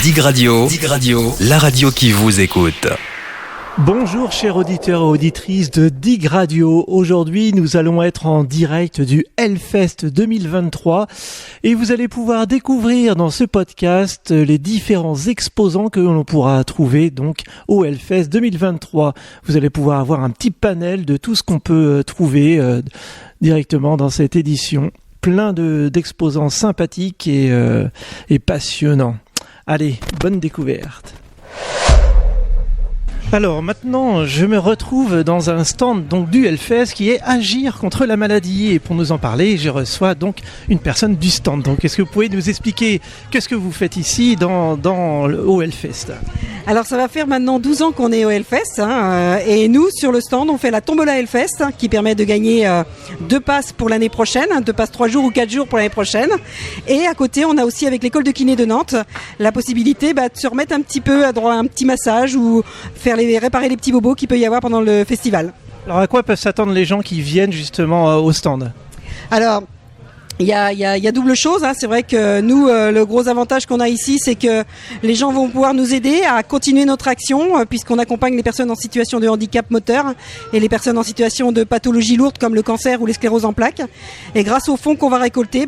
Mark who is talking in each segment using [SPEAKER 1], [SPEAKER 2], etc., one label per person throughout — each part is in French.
[SPEAKER 1] Dig Radio, la radio qui vous écoute.
[SPEAKER 2] Bonjour chers auditeurs et auditrices de Dig Radio. Aujourd'hui, nous allons être en direct du Hellfest 2023 et vous allez pouvoir découvrir dans ce podcast les différents exposants que l'on pourra trouver donc au Hellfest 2023. Vous allez pouvoir avoir un petit panel de tout ce qu'on peut trouver directement dans cette édition. Plein d'exposants sympathiques et passionnants. Allez, bonne découverte. Alors maintenant, je me retrouve dans un stand donc du Hellfest qui est Agir contre la maladie. Et pour nous en parler, je reçois donc une personne du stand. Donc est-ce que vous pouvez nous expliquer qu'est-ce que vous faites ici au Hellfest ?
[SPEAKER 3] Alors ça va faire maintenant 12 ans qu'on est au Hellfest et nous sur le stand on fait la tombola Hellfest qui permet de gagner 2 passes pour l'année prochaine, 2 passes 3 jours ou 4 jours pour l'année prochaine. Et à côté on a aussi avec l'école de kiné de Nantes la possibilité de se remettre un petit peu à droit un petit massage ou réparer les petits bobos qu'il peut y avoir pendant le festival.
[SPEAKER 2] Alors à quoi peuvent s'attendre les gens qui viennent justement au stand ?
[SPEAKER 3] Alors il y a double chose, c'est vrai que nous, le gros avantage qu'on a ici, c'est que les gens vont pouvoir nous aider à continuer notre action, puisqu'on accompagne les personnes en situation de handicap moteur et les personnes en situation de pathologie lourde comme le cancer ou les scléroses en plaques. Et grâce aux fonds qu'on va récolter,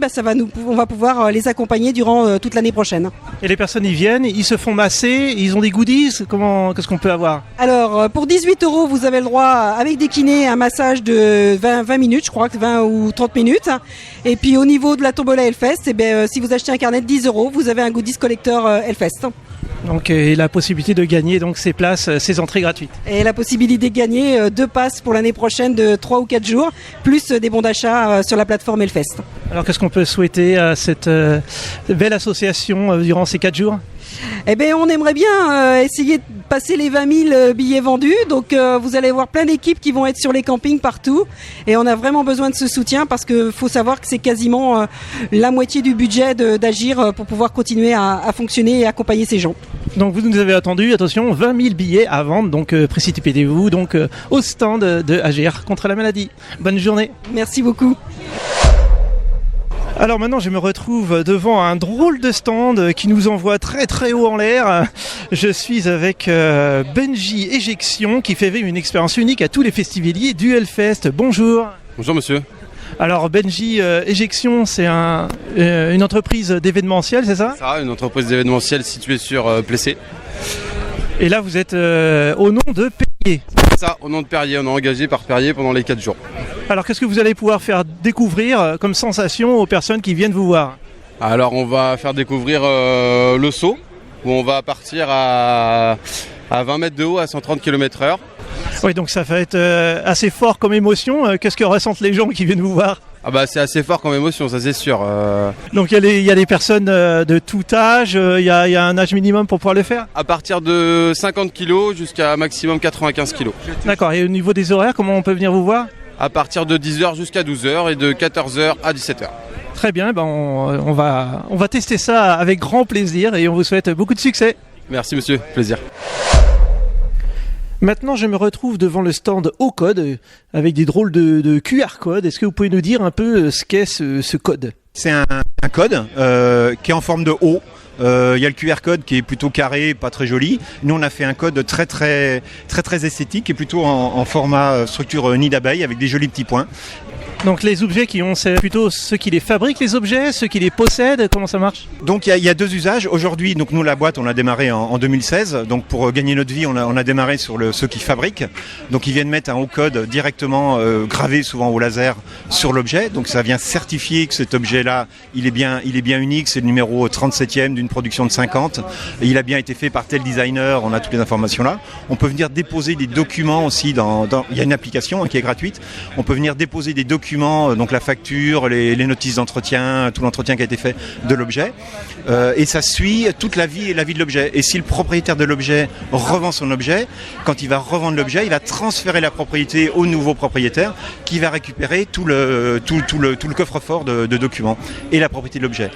[SPEAKER 3] on va pouvoir les accompagner durant toute l'année prochaine.
[SPEAKER 2] Et les personnes y viennent, ils se font masser, ils ont des goodies, qu'est-ce qu'on peut avoir ? Alors,
[SPEAKER 3] pour 18 €, vous avez le droit, avec des kinés, un massage de 20 minutes, je crois, 20 ou 30 minutes. Et puis au niveau de la tombola Hellfest, si vous achetez un carnet de 10 €, vous avez un goodies collector Hellfest.
[SPEAKER 2] Donc, et la possibilité de gagner donc ces places, ces entrées gratuites.
[SPEAKER 3] Et la possibilité de gagner 2 passes pour l'année prochaine de 3 ou 4 jours, plus des bons d'achat sur la plateforme Hellfest.
[SPEAKER 2] Alors qu'est-ce qu'on peut souhaiter à cette belle association durant ces 4 jours ?
[SPEAKER 3] On aimerait bien essayer de passer les 20 000 billets vendus. Donc vous allez voir plein d'équipes qui vont être sur les campings partout. Et on a vraiment besoin de ce soutien parce qu'il faut savoir que c'est quasiment la moitié du budget d'Agir pour pouvoir continuer à fonctionner et accompagner ces gens.
[SPEAKER 2] Donc vous nous avez attendu, attention, 20 000 billets à vendre. Donc précipitez-vous donc au stand de Agir contre la maladie. Bonne journée.
[SPEAKER 3] Merci beaucoup.
[SPEAKER 2] Alors maintenant je me retrouve devant un drôle de stand qui nous envoie très très haut en l'air. Je suis avec Benji Éjection qui fait vivre une expérience unique à tous les festivaliers du Hellfest. Bonjour.
[SPEAKER 4] Bonjour monsieur.
[SPEAKER 2] Alors Benji Éjection, c'est une entreprise d'événementiel, c'est ça ?
[SPEAKER 4] Ça, une entreprise d'événementiel située sur Plessé.
[SPEAKER 2] Et là vous êtes au nom de Perrier.
[SPEAKER 4] C'est ça, au nom de Perrier, on est engagé par Perrier pendant les 4 jours.
[SPEAKER 2] Alors qu'est-ce que vous allez pouvoir faire découvrir comme sensation aux personnes qui viennent vous voir ?
[SPEAKER 4] Alors on va faire découvrir le saut, où on va partir à 20 mètres de haut à 130 km/h.
[SPEAKER 2] Oui, donc ça va être assez fort comme émotion. Qu'est-ce que ressentent les gens qui viennent vous voir ?
[SPEAKER 4] C'est assez fort comme émotion, ça c'est sûr.
[SPEAKER 2] Donc il y a des personnes de tout âge, il y a un âge minimum pour pouvoir le faire ?
[SPEAKER 4] À partir de 50 kg jusqu'à maximum 95 kg.
[SPEAKER 2] D'accord, et au niveau des horaires, comment on peut venir vous voir ?
[SPEAKER 4] À partir de 10h jusqu'à 12h et de 14h à 17h.
[SPEAKER 2] Très bien, on va tester ça avec grand plaisir et on vous souhaite beaucoup de succès.
[SPEAKER 4] Merci monsieur, plaisir.
[SPEAKER 2] Maintenant, je me retrouve devant le stand Au-Code avec des drôles de QR codes. Est-ce que vous pouvez nous dire un peu ce qu'est ce code ?
[SPEAKER 5] C'est un code qui est en forme de O. Il y a le QR code qui est plutôt carré, pas très joli. Nous, on a fait un code très très très très esthétique et plutôt en format structure nid d'abeille avec des jolis petits points.
[SPEAKER 2] Donc les objets c'est plutôt ceux qui les fabriquent, les objets, ceux qui les possèdent, comment ça marche ?
[SPEAKER 5] Donc il y a 2 usages. Aujourd'hui, donc nous la boîte, on l'a démarré en 2016. Donc pour gagner notre vie, on a démarré sur ceux qui fabriquent. Donc ils viennent mettre un haut code directement gravé souvent au laser sur l'objet. Donc ça vient certifier que cet objet-là, il est bien unique. C'est le numéro 37e d'une production de 50. Et il a bien été fait par tel designer. On a toutes les informations là. On peut venir déposer des documents aussi il y a une application qui est gratuite. On peut venir déposer des documents, donc la facture, les notices d'entretien, tout l'entretien qui a été fait de l'objet. Et ça suit toute la vie de l'objet. Et si le propriétaire de l'objet revend son objet, quand il va revendre l'objet, il va transférer la propriété au nouveau propriétaire qui va récupérer tout le coffre-fort de documents et la propriété de l'objet.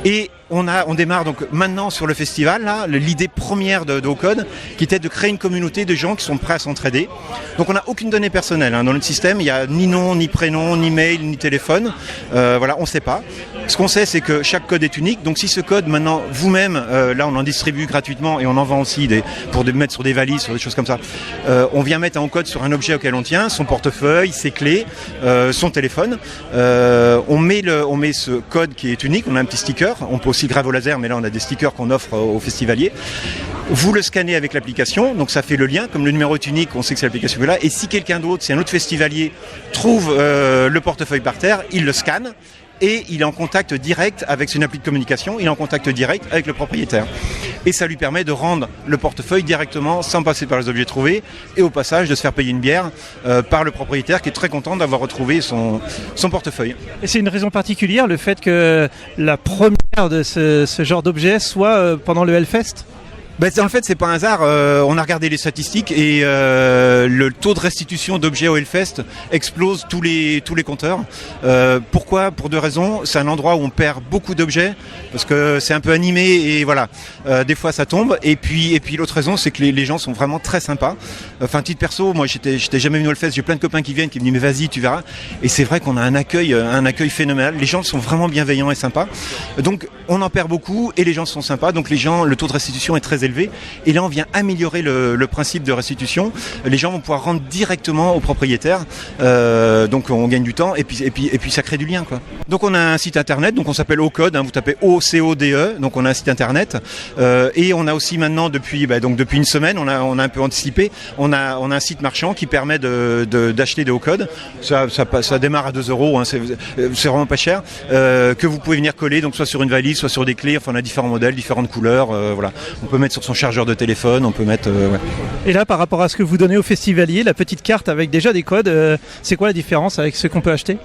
[SPEAKER 5] Et On démarre donc maintenant sur le festival, là, l'idée première de Ocode, qui était de créer une communauté de gens qui sont prêts à s'entraider. Donc on n'a aucune donnée personnelle dans notre système, il n'y a ni nom, ni prénom, ni mail, ni téléphone. Voilà, on ne sait pas. Ce qu'on sait, c'est que chaque code est unique. Donc si ce code, maintenant, vous-même, là on en distribue gratuitement et on en vend aussi pour mettre sur des valises, sur des choses comme ça. On vient mettre un code sur un objet auquel on tient, son portefeuille, ses clés, son téléphone. On met ce code qui est unique, on a un petit sticker, on peut aussi graver au laser, mais là on a des stickers qu'on offre aux festivaliers. Vous le scannez avec l'application, donc ça fait le lien, comme le numéro est unique, on sait que c'est l'application qui est là, et si quelqu'un d'autre, si un autre festivalier trouve le portefeuille par terre, il le scanne, et il est en contact direct avec une appli de communication, il est en contact direct avec le propriétaire. Et ça lui permet de rendre le portefeuille directement sans passer par les objets trouvés et au passage de se faire payer une bière par le propriétaire qui est très content d'avoir retrouvé son portefeuille.
[SPEAKER 2] Et c'est une raison particulière, le fait que la première de ce genre d'objet soit pendant le Hellfest ?
[SPEAKER 5] En fait, c'est pas un hasard. On a regardé les statistiques et le taux de restitution d'objets au Hellfest explose tous les compteurs. Pourquoi ? Pour deux raisons. C'est un endroit où on perd beaucoup d'objets parce que c'est un peu animé et voilà. Des fois, ça tombe. Et puis l'autre raison, c'est que les gens sont vraiment très sympas. Enfin, titre perso, moi, j'étais jamais venu au Hellfest. J'ai plein de copains qui viennent, qui me disent mais vas-y, tu verras. Et c'est vrai qu'on a un accueil phénoménal. Les gens sont vraiment bienveillants et sympas. Donc, on en perd beaucoup et les gens sont sympas. Donc, le taux de restitution est très élevé. Et là, on vient améliorer le principe de restitution. Les gens vont pouvoir rendre directement au propriétaire. Donc, on gagne du temps et puis ça crée du lien, quoi. Donc, on a un site internet. Donc, on s'appelle Ocode. Vous tapez OCODE. Donc, on a un site internet. Et on a aussi maintenant, depuis une semaine, on a un peu anticipé. On a un site marchand qui permet d'acheter des Ocode. Ça démarre à 2 €. C'est vraiment pas cher. Que vous pouvez venir coller. Donc, soit sur une valise, soit sur des clés. Enfin, on a différents modèles, différentes couleurs. Voilà. On peut mettre sur son chargeur de téléphone, on peut mettre... Ouais.
[SPEAKER 2] Et là, par rapport à ce que vous donnez aux festivaliers, la petite carte avec déjà des codes, c'est quoi la différence avec ce qu'on peut acheter ?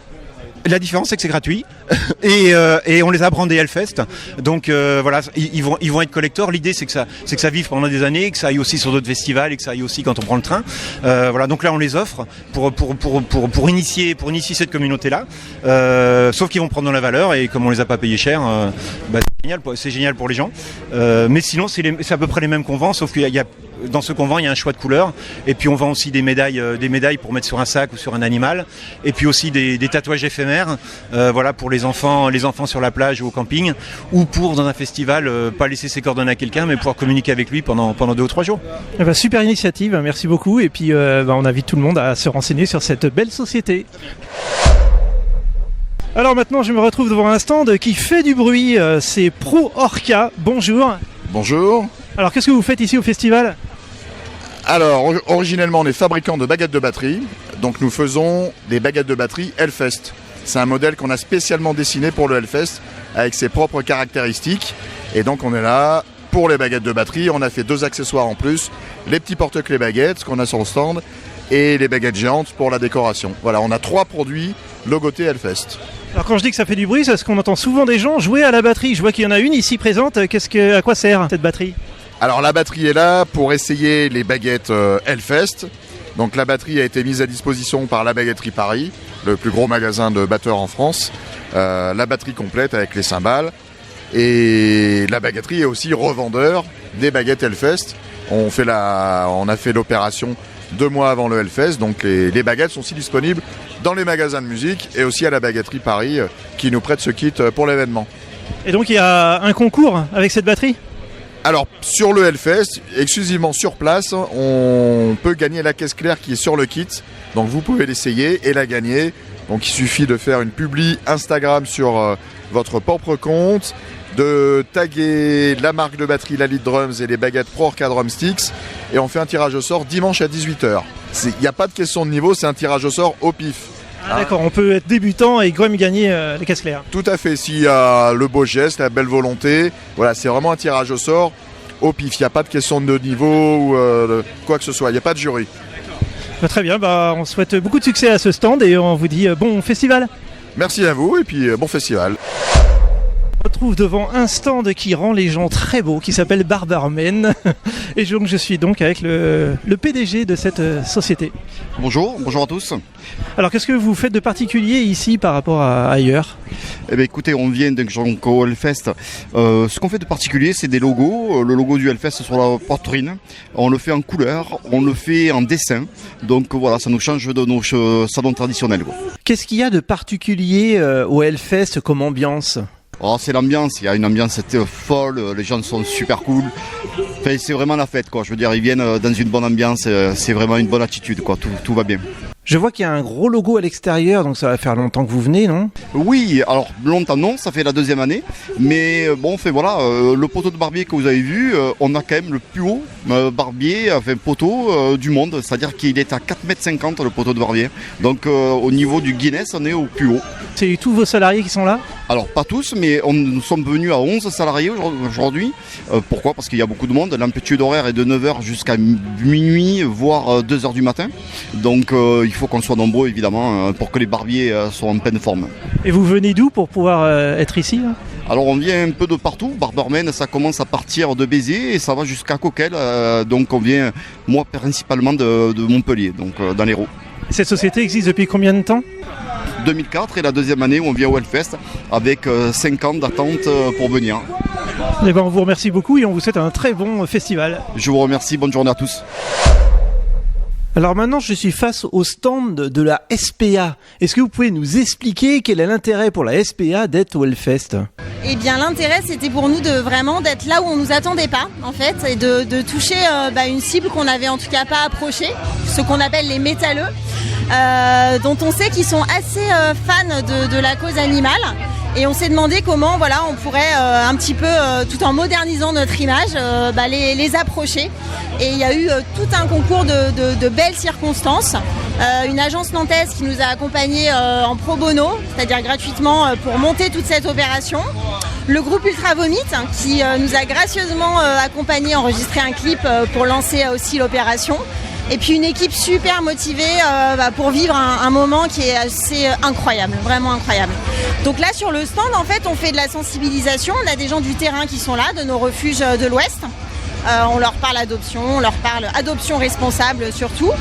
[SPEAKER 5] La différence, c'est que c'est gratuit et on les a brandés Hellfest. Donc voilà, ils vont être collecteurs. L'idée, c'est que ça vive pendant des années, que ça aille aussi sur d'autres festivals et que ça aille aussi quand on prend le train. Voilà, donc là, on les offre pour initier cette communauté-là. Sauf qu'ils vont prendre de la valeur et comme on les a pas payés cher, c'est génial pour les gens. Mais sinon, c'est à peu près les mêmes qu'on vend, sauf qu'il y a dans ce qu'on vend, il y a un choix de couleurs. Et puis on vend aussi des médailles pour mettre sur un sac ou sur un animal. Et puis aussi des tatouages éphémères, voilà, pour les enfants sur la plage ou au camping, ou pour dans un festival, pas laisser ses coordonnées à quelqu'un, mais pouvoir communiquer avec lui pendant 2 ou 3 jours.
[SPEAKER 2] Super initiative, merci beaucoup. Et puis on invite tout le monde à se renseigner sur cette belle société. Alors maintenant, je me retrouve devant un stand qui fait du bruit. C'est Pro Orca. Bonjour.
[SPEAKER 6] Bonjour.
[SPEAKER 2] Alors qu'est-ce que vous faites ici au festival ?
[SPEAKER 6] Alors, originellement, on est fabricant de baguettes de batterie. Donc, nous faisons des baguettes de batterie Hellfest. C'est un modèle qu'on a spécialement dessiné pour le Hellfest, avec ses propres caractéristiques. Et donc, on est là pour les baguettes de batterie. On a fait 2 accessoires en plus. Les petits porte-clés baguettes qu'on a sur le stand et les baguettes géantes pour la décoration. Voilà, on a 3 produits logotés Hellfest.
[SPEAKER 2] Alors quand je dis que ça fait du bruit, c'est parce qu'on entend souvent des gens jouer à la batterie. Je vois qu'il y en a une ici présente. À quoi sert cette batterie ?
[SPEAKER 6] Alors la batterie est là pour essayer les baguettes Hellfest. Donc la batterie a été mise à disposition par la Baguetterie Paris, le plus gros magasin de batteurs en France. La batterie complète avec les cymbales. Et la baguetterie est aussi revendeur des baguettes Hellfest. On a fait l'opération 2 mois avant le Hellfest, donc les baguettes sont aussi disponibles dans les magasins de musique et aussi à la Baguetterie Paris qui nous prête ce kit pour l'événement.
[SPEAKER 2] Et donc il y a un concours avec cette batterie ?
[SPEAKER 6] Alors sur le Hellfest, exclusivement sur place, on peut gagner la caisse claire qui est sur le kit. Donc vous pouvez l'essayer et la gagner. Donc il suffit de faire une publi Instagram sur votre propre compte, de taguer la marque de batterie, la Lead Drums et les baguettes Pro Orca Drumsticks. Et on fait un tirage au sort dimanche à 18h. Il n'y a pas de question de niveau, c'est un tirage au sort au pif.
[SPEAKER 2] Ah, d'accord, on peut être débutant et quand même gagner les caisses claires.
[SPEAKER 6] Tout à fait, s'il y a le beau geste, la belle volonté, voilà, c'est vraiment un tirage au sort au pif. Il n'y a pas de question de niveau ou quoi que ce soit, il n'y a pas de jury.
[SPEAKER 2] Très bien, on souhaite beaucoup de succès à ce stand et on vous dit bon festival.
[SPEAKER 6] Merci à vous et puis bon festival.
[SPEAKER 2] retrouve devant un stand qui rend les gens très beaux, qui s'appelle Barbermen. Et donc je suis donc avec le PDG de cette société.
[SPEAKER 7] Bonjour à tous.
[SPEAKER 2] Alors qu'est-ce que vous faites de particulier ici par rapport à ailleurs ?
[SPEAKER 7] Eh bien écoutez, on vient donc au Hellfest. Ce qu'on fait de particulier, c'est des logos. Le logo du Hellfest sur la poitrine. On le fait en couleur, on le fait en dessin. Donc voilà, ça nous change de nos salons traditionnels, quoi.
[SPEAKER 2] Qu'est-ce qu'il y a de particulier au Hellfest comme ambiance ?
[SPEAKER 7] Oh, c'est l'ambiance, il y a une ambiance folle, les gens sont super cool. Enfin, c'est vraiment la fête, quoi. Je veux dire, ils viennent dans une bonne ambiance, c'est vraiment une bonne attitude, quoi. Tout va bien.
[SPEAKER 2] Je vois qu'il y a un gros logo à l'extérieur, donc ça va faire longtemps que vous venez, non ?
[SPEAKER 7] Oui, alors longtemps non, ça fait la 2e année. Mais bon, voilà, le poteau de barbier que vous avez vu, on a quand même le plus haut poteau du monde. C'est-à-dire qu'il est à 4,50 m le poteau de barbier. Donc au niveau du Guinness, on est au plus haut.
[SPEAKER 2] C'est tous vos salariés qui sont là ?
[SPEAKER 7] Alors pas tous, mais nous sommes venus à 11 salariés aujourd'hui. Pourquoi ? Parce qu'il y a beaucoup de monde. L'amplitude horaire est de 9h jusqu'à minuit, voire 2h du matin. Donc il faut qu'on soit nombreux évidemment pour que les barbiers soient en pleine forme.
[SPEAKER 2] Et vous venez d'où pour pouvoir être ici là ?
[SPEAKER 7] Alors on vient un peu de partout. Barbermen, ça commence à partir de Béziers et ça va jusqu'à Coquel. Donc on vient, moi principalement de Montpellier, donc dans l'Hérault.
[SPEAKER 2] Cette société existe depuis combien de temps ?
[SPEAKER 7] 2004 est la 2e année où on vient au Hellfest avec 5 ans d'attente pour venir.
[SPEAKER 2] Eh ben, on vous remercie beaucoup et on vous souhaite un très bon festival.
[SPEAKER 7] Je vous remercie, bonne journée à tous.
[SPEAKER 2] Alors maintenant, je suis face au stand de la SPA. Est-ce que vous pouvez nous expliquer quel est l'intérêt pour la SPA d'être au Hellfest ?
[SPEAKER 8] Eh bien, l'intérêt, c'était pour nous vraiment d'être là où on nous attendait pas, en fait, et de toucher une cible qu'on n'avait en tout cas pas approchée, ce qu'on appelle les métalleux, dont on sait qu'ils sont assez fans de la cause animale. Et on s'est demandé comment on pourrait un petit peu, tout en modernisant notre image, les approcher. Et il y a eu tout un concours de belles circonstances. Une agence nantaise qui nous a accompagnés en pro bono, c'est-à-dire gratuitement pour monter toute cette opération. Le groupe Ultra Vomit qui nous a gracieusement accompagnés, enregistré un clip pour lancer aussi l'opération. Et puis une équipe super motivée pour vivre un moment qui est assez incroyable, vraiment incroyable. Donc là sur le stand, en fait, on fait de la sensibilisation. On a des gens du terrain qui sont là, de nos refuges de l'Ouest. On leur parle adoption, on leur parle adoption responsable surtout.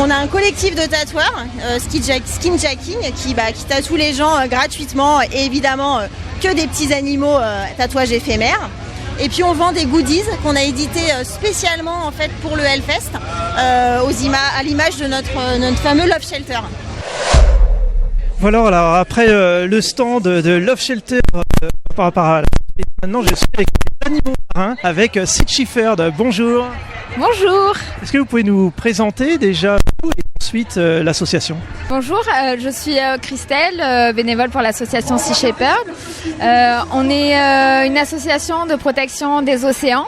[SPEAKER 8] On a un collectif de tatoueurs, Skin Jacking, qui tatoue les gens gratuitement et évidemment que des petits animaux, tatouages éphémères. Et puis on vend des goodies qu'on a édités spécialement en fait pour le Hellfest, à l'image de notre fameux Love Shelter.
[SPEAKER 2] Voilà, alors après le stand de Love Shelter maintenant je suis avec les animaux marins avec Sid Schifferd. Bonjour.
[SPEAKER 9] Bonjour.
[SPEAKER 2] Est-ce que vous pouvez nous présenter déjà vous et ensuite l'association ?
[SPEAKER 9] Bonjour, je suis Christelle, bénévole pour l'association Sea Shepherd. On est une association de protection des océans.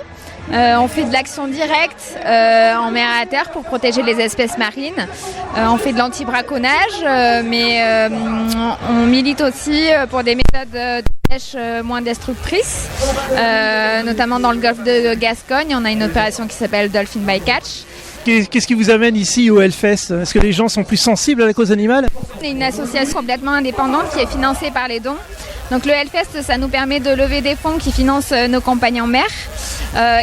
[SPEAKER 9] On fait de l'action directe en mer et à terre pour protéger les espèces marines. On fait de l'anti-braconnage, mais on milite aussi pour des méthodes de pêche moins destructrices, notamment dans le golfe de Gascogne. On a une opération qui s'appelle Dolphin by Catch.
[SPEAKER 2] Qu'est-ce qui vous amène ici au Hellfest ? Est-ce que les gens sont plus sensibles à la cause animale ?
[SPEAKER 9] On est une association complètement indépendante qui est financée par les dons. Donc le Hellfest, ça nous permet de lever des fonds qui financent nos campagnes en mer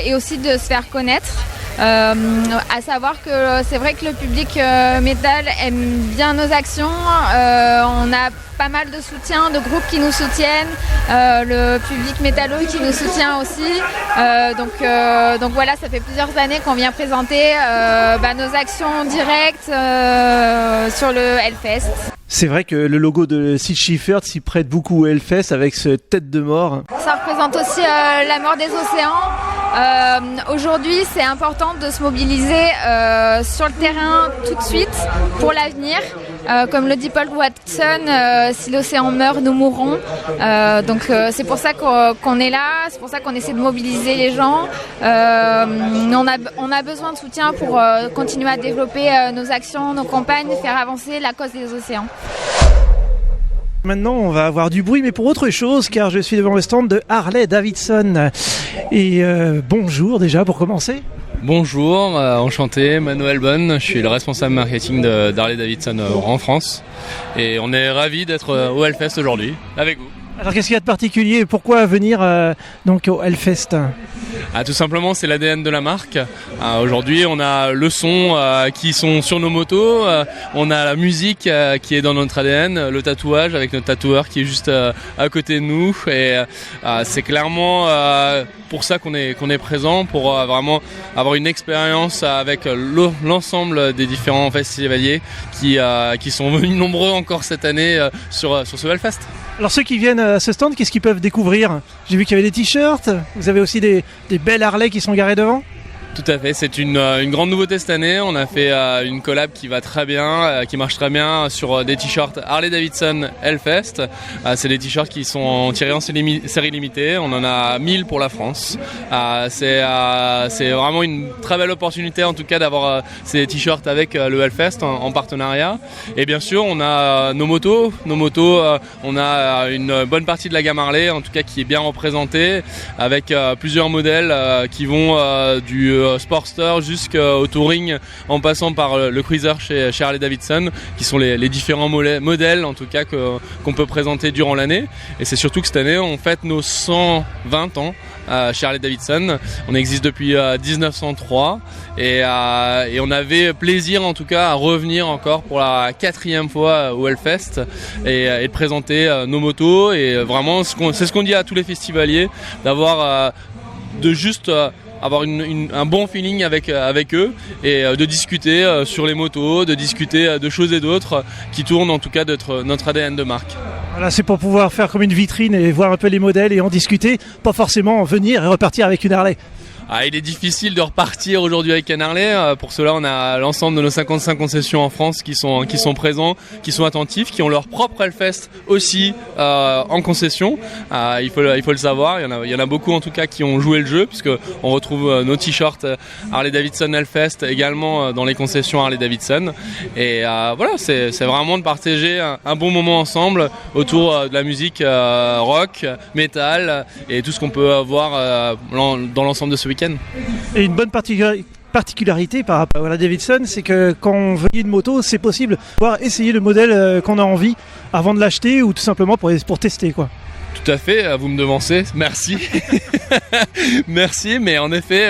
[SPEAKER 9] et aussi de se faire connaître. À savoir que c'est vrai que le public métal aime bien nos actions. On a pas mal de soutien, de groupes qui nous soutiennent, le public métalleux qui nous soutient aussi. Donc voilà, ça fait plusieurs années qu'on vient présenter nos actions directes sur le Hellfest.
[SPEAKER 2] C'est vrai que le logo de Sid Schifferd s'y prête beaucoup au Hellfest avec cette tête de mort.
[SPEAKER 9] Ça représente aussi la mort des océans. Aujourd'hui, c'est important de se mobiliser sur le terrain tout de suite pour l'avenir. Comme le dit Paul Watson, si l'océan meurt, nous mourrons. Donc c'est pour ça qu'on est là, c'est pour ça qu'on essaie de mobiliser les gens. On a besoin de soutien pour continuer à développer nos actions, nos campagnes, faire avancer la cause des océans.
[SPEAKER 2] Maintenant, on va avoir du bruit, mais pour autre chose, car je suis devant le stand de Harley Davidson. Et bonjour déjà pour commencer.
[SPEAKER 10] Bonjour, enchanté, Manuel Bonne, je suis le responsable marketing d'Harley Davidson en France. Et on est ravis d'être au Hellfest aujourd'hui, avec vous.
[SPEAKER 2] Alors qu'est-ce qu'il y a de particulier? Pourquoi venir donc au Hellfest?
[SPEAKER 10] Tout simplement, c'est l'ADN de la marque. Aujourd'hui, on a le son qui sont sur nos motos, on a la musique qui est dans notre ADN, le tatouage avec notre tatoueur qui est juste à côté de nous. Et c'est clairement pour ça qu'on est présent, pour vraiment avoir une expérience avec l'ensemble des différents festivaliers qui sont venus nombreux encore cette année sur ce Hellfest.
[SPEAKER 2] Alors ceux qui viennent à ce stand, qu'est-ce qu'ils peuvent découvrir? J'ai vu qu'il y avait des t-shirts, vous avez aussi des belles Harley qui sont garées devant?
[SPEAKER 10] Tout à fait, c'est une grande nouveauté cette année. On a fait une collab qui va très bien, qui marche très bien sur des t-shirts Harley Davidson Hellfest. C'est des t-shirts qui sont tirés en série limitée. On en a 1000 pour la France. C'est vraiment une très belle opportunité en tout cas d'avoir ces t-shirts avec le Hellfest en partenariat. Et bien sûr, on a nos motos. On a une bonne partie de la gamme Harley en tout cas qui est bien représentée avec plusieurs modèles qui vont du Sportster jusqu'au Touring en passant par le Cruiser chez Harley Davidson qui sont les différents modèles en tout cas qu'on peut présenter durant l'année. Et c'est surtout que cette année on fête nos 120 ans chez Harley Davidson. On existe depuis 1903 et on avait plaisir en tout cas à revenir encore pour la 4e fois au Hellfest et de présenter nos motos. Et vraiment c'est ce qu'on dit à tous les festivaliers, d'avoir avoir un bon feeling avec eux et de discuter sur les motos, de discuter de choses et d'autres qui tournent en tout cas notre ADN de marque.
[SPEAKER 2] Voilà, c'est pour pouvoir faire comme une vitrine et voir un peu les modèles et en discuter, pas forcément venir et repartir avec une Harley.
[SPEAKER 10] Il est difficile de repartir aujourd'hui avec un Harley. Pour cela, on a l'ensemble de nos 55 concessions en France qui sont présents, qui sont attentifs, qui ont leur propre Hellfest aussi en concession. Il faut le savoir. Il y en a beaucoup en tout cas qui ont joué le jeu, puisque on retrouve nos t-shirts Harley Davidson Hellfest également dans les concessions Harley Davidson. Et voilà, c'est vraiment de partager un bon moment ensemble autour de la musique rock, metal et tout ce qu'on peut voir dans l'ensemble de ce week-end.
[SPEAKER 2] Et une bonne particularité par rapport à la Davidson, c'est que quand on veut une moto, c'est possible de pouvoir essayer le modèle qu'on a envie avant de l'acheter ou tout simplement pour tester quoi.
[SPEAKER 10] Tout à fait, vous me devancez, merci. Merci, mais en effet,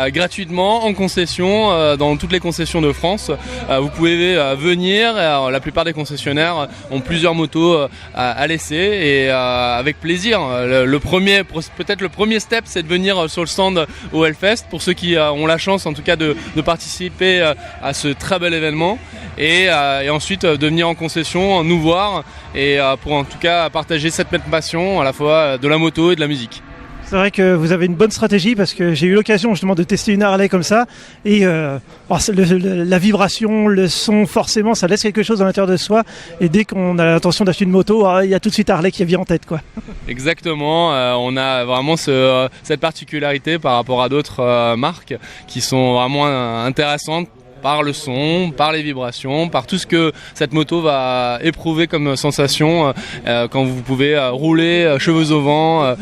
[SPEAKER 10] gratuitement, en concession, dans toutes les concessions de France, vous pouvez venir. La plupart des concessionnaires ont plusieurs motos à laisser et avec plaisir. Peut-être le premier step, c'est de venir sur le stand au Hellfest pour ceux qui ont la chance en tout cas de participer à ce très bel événement et ensuite de venir en concession, nous voir et pour en tout cas partager cette même passion à la fois de la moto et de la musique.
[SPEAKER 2] C'est vrai que vous avez une bonne stratégie parce que j'ai eu l'occasion justement de tester une Harley comme ça et la vibration, le son, forcément ça laisse quelque chose à l'intérieur de soi et dès qu'on a l'intention d'acheter une moto, il y a tout de suite Harley qui vient en tête quoi.
[SPEAKER 10] Exactement, on a vraiment cette particularité par rapport à d'autres marques qui sont vraiment intéressantes par le son, par les vibrations, par tout ce que cette moto va éprouver comme sensation quand vous pouvez rouler cheveux au vent,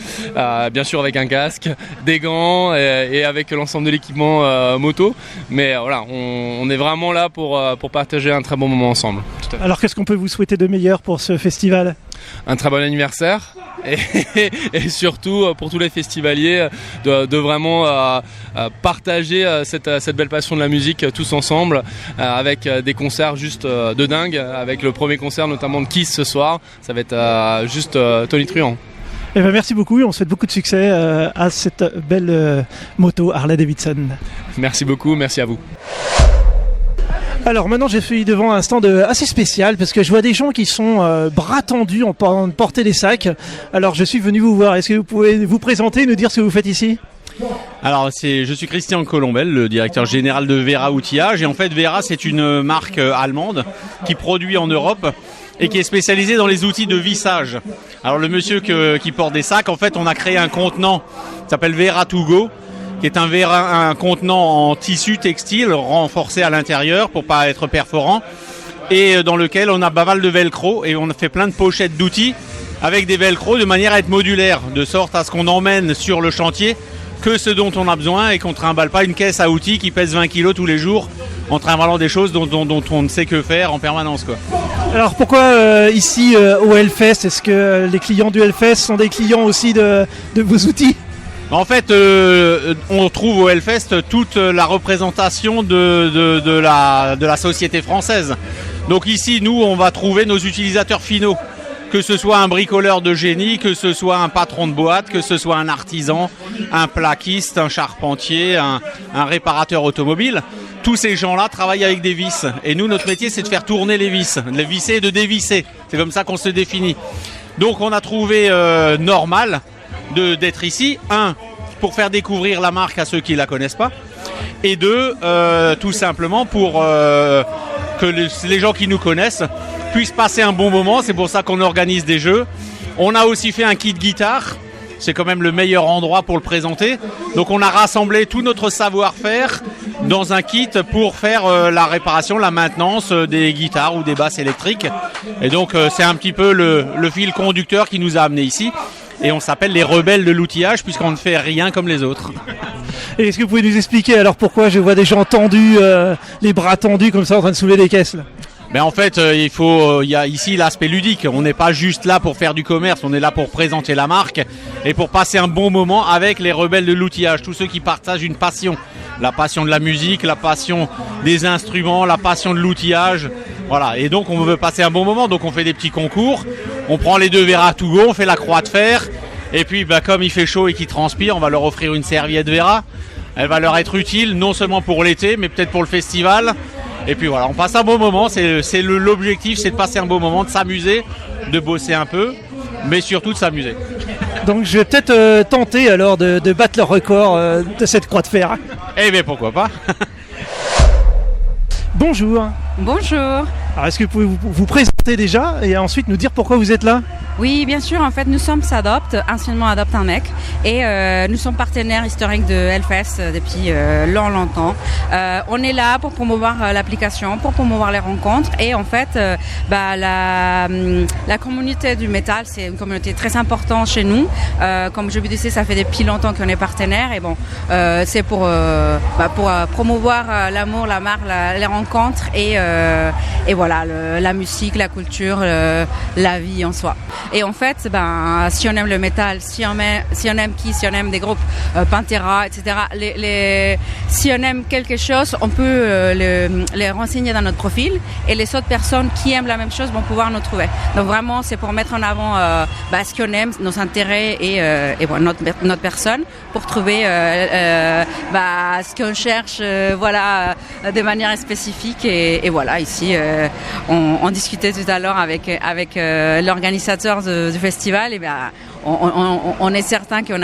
[SPEAKER 10] bien sûr avec un casque, des gants et avec l'ensemble de l'équipement moto. Mais voilà, on est vraiment là pour partager un très bon moment ensemble.
[SPEAKER 2] Alors qu'est-ce qu'on peut vous souhaiter de meilleur pour ce festival ?
[SPEAKER 10] Un très bon anniversaire et surtout pour tous les festivaliers de vraiment partager cette belle passion de la musique tous ensemble avec des concerts juste de dingue, avec le premier concert notamment de Kiss ce soir, ça va être juste tonitruant.
[SPEAKER 2] Eh ben merci beaucoup et on souhaite beaucoup de succès à cette belle moto Harley Davidson.
[SPEAKER 10] Merci beaucoup, merci à vous.
[SPEAKER 2] Alors maintenant je suis devant un stand assez spécial parce que je vois des gens qui sont bras tendus en porter des sacs. Alors je suis venu vous voir, est-ce que vous pouvez vous présenter et nous dire ce que vous faites ici ?
[SPEAKER 11] Alors je suis Christian Colombel, le directeur général de Vera Outillage et en fait Vera c'est une marque allemande qui produit en Europe et qui est spécialisée dans les outils de vissage. Alors le monsieur qui porte des sacs, en fait on a créé un contenant qui s'appelle Vera To Go, qui est un contenant en tissu textile renforcé à l'intérieur pour pas être perforant et dans lequel on a pas mal de velcro et on a fait plein de pochettes d'outils avec des velcro de manière à être modulaire, de sorte à ce qu'on emmène sur le chantier que ce dont on a besoin et qu'on ne trimballe pas une caisse à outils qui pèse 20 kilos tous les jours en trimballant des choses dont on ne sait que faire en permanence, quoi.
[SPEAKER 2] Alors pourquoi ici au Hellfest, est-ce que les clients du Hellfest sont des clients aussi de vos outils ?
[SPEAKER 11] En fait, on trouve au Hellfest toute la représentation de la société française. Donc ici, nous, on va trouver nos utilisateurs finaux. Que ce soit un bricoleur de génie, que ce soit un patron de boîte, que ce soit un artisan, un plaquiste, un charpentier, un réparateur automobile. Tous ces gens-là travaillent avec des vis. Et nous, notre métier, c'est de faire tourner les vis, de les visser et de dévisser. C'est comme ça qu'on se définit. Donc on a trouvé normal d'être ici. Un, pour faire découvrir la marque à ceux qui la connaissent pas. Et deux, tout simplement pour que les gens qui nous connaissent puissent passer un bon moment. C'est pour ça qu'on organise des jeux. On a aussi fait un kit guitare. C'est quand même le meilleur endroit pour le présenter. Donc on a rassemblé tout notre savoir-faire dans un kit pour faire la réparation, la maintenance des guitares ou des basses électriques. Et donc c'est un petit peu le fil conducteur qui nous a amenés ici. Et on s'appelle les rebelles de l'outillage puisqu'on ne fait rien comme les autres.
[SPEAKER 2] Et est-ce que vous pouvez nous expliquer alors pourquoi je vois des gens tendus, les bras tendus comme ça en train de soulever des caisses là ?
[SPEAKER 11] Mais en fait, il y a ici l'aspect ludique. On n'est pas juste là pour faire du commerce, on est là pour présenter la marque et pour passer un bon moment avec les rebelles de l'outillage, tous ceux qui partagent une passion. La passion de la musique, la passion des instruments, la passion de l'outillage. Voilà. Et donc, on veut passer un bon moment. Donc, on fait des petits concours. On prend les 2 Vera to go, on fait la croix de fer. Et puis, comme il fait chaud et qu'il transpire, on va leur offrir une serviette Vera. Elle va leur être utile, non seulement pour l'été, mais peut-être pour le festival. Et puis voilà, on passe un bon moment, l'objectif c'est de passer un bon moment, de s'amuser, de bosser un peu, mais surtout de s'amuser.
[SPEAKER 2] Donc je vais peut-être tenter alors de battre le record de cette croix de fer.
[SPEAKER 11] Eh bien pourquoi pas.
[SPEAKER 2] Bonjour.
[SPEAKER 12] Bonjour.
[SPEAKER 2] Alors est-ce que vous pouvez vous présenter déjà et ensuite nous dire pourquoi vous êtes là ?
[SPEAKER 12] Oui, bien sûr. En fait, nous sommes S'Adopte, anciennement Adopte un mec, et nous sommes partenaires historiques de Hellfest depuis longtemps. On est là pour promouvoir l'application, pour promouvoir les rencontres, et en fait, la communauté du métal, c'est une communauté très importante chez nous. Comme je vous disais, ça fait depuis longtemps qu'on est partenaires, et bon, c'est pour promouvoir l'amour, la marque, les rencontres, et voilà, la musique, la culture, la vie en soi. Et en fait, si on aime le métal, si on aime des groupes Pantera, etc., si on aime quelque chose, on peut les renseigner dans notre profil et les autres personnes qui aiment la même chose vont pouvoir nous trouver. Donc vraiment, c'est pour mettre en avant ce qu'on aime, nos intérêts et notre personne pour trouver ce qu'on cherche de manière spécifique. Et voilà, ici, on discutait tout à l'heure avec l'organisateur du festival, et on est certain qu'on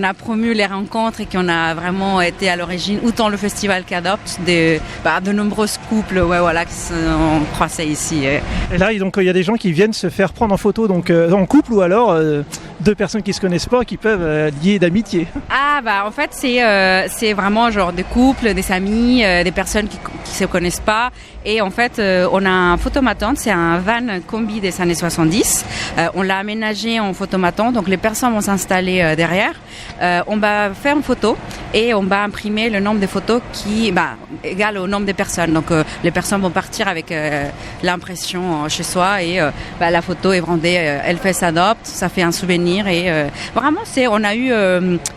[SPEAKER 12] a promu les rencontres et qu'on a vraiment été à l'origine, autant le festival qu'Adopte, de nombreux couples qui sont croisés ici.
[SPEAKER 2] Et là, donc il y a des gens qui viennent se faire prendre en photo donc en couple ou alors 2 personnes qui se connaissent pas qui peuvent lier d'amitié.
[SPEAKER 12] En fait c'est vraiment genre des couples, des amis, des personnes qui se connaissent pas, et en fait on a un photomaton, c'est un van combi des années 70. On l'a aménagé en photomaton, donc les personnes vont s'installer derrière. On va faire une photo et on va imprimer le nombre de photos qui égal au nombre de personnes. Donc les personnes vont partir avec l'impression chez soi et la photo est brandée Hellfest Adopte, ça fait un souvenir. Et vraiment, on a eu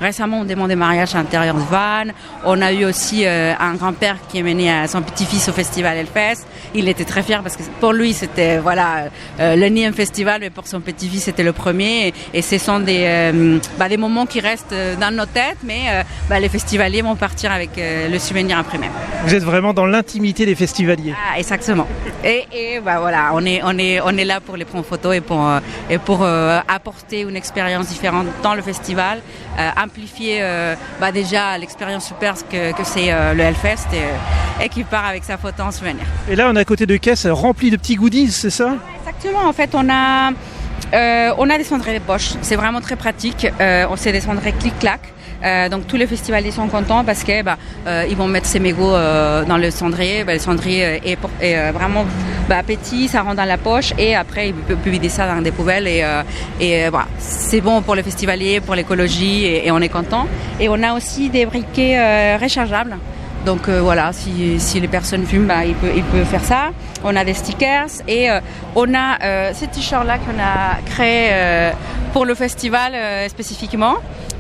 [SPEAKER 12] récemment on demandait mariage à l'intérieur du van. On a eu aussi un grand-père qui a mené son petit-fils au festival Hellfest. Il était très fier parce que pour lui c'était le 9e festival, mais pour son petit-fils c'était le premier. Et ce sont des moments qui restent dans nos têtes, mais les festivaliers vont partir avec le souvenir imprimé.
[SPEAKER 2] Vous êtes vraiment dans l'intimité des festivaliers.
[SPEAKER 12] Ah, exactement. Et on est là pour les prendre en photo et pour apporter une expérience différente dans le festival, amplifier déjà l'expérience super que c'est le Hellfest et qui part avec sa photo en souvenir.
[SPEAKER 2] Et là on est à côté de caisses remplies de petits goodies, c'est ça ?
[SPEAKER 12] Exactement, en fait on a des cendriers de poche, c'est vraiment très pratique, c'est des cendriers clic-clac. Donc tous les festivaliers sont contents parce que ils vont mettre ces mégots dans le cendrier. Le cendrier est vraiment petit, ça rentre dans la poche et après ils peuvent vider ça dans des poubelles et voilà, c'est bon pour les festivaliers, pour l'écologie et on est content. Et on a aussi des briquets rechargeables. Donc voilà, si les personnes fument, ils peuvent faire ça. On a des stickers et on a ces t-shirts-là qu'on a créés pour le festival spécifiquement.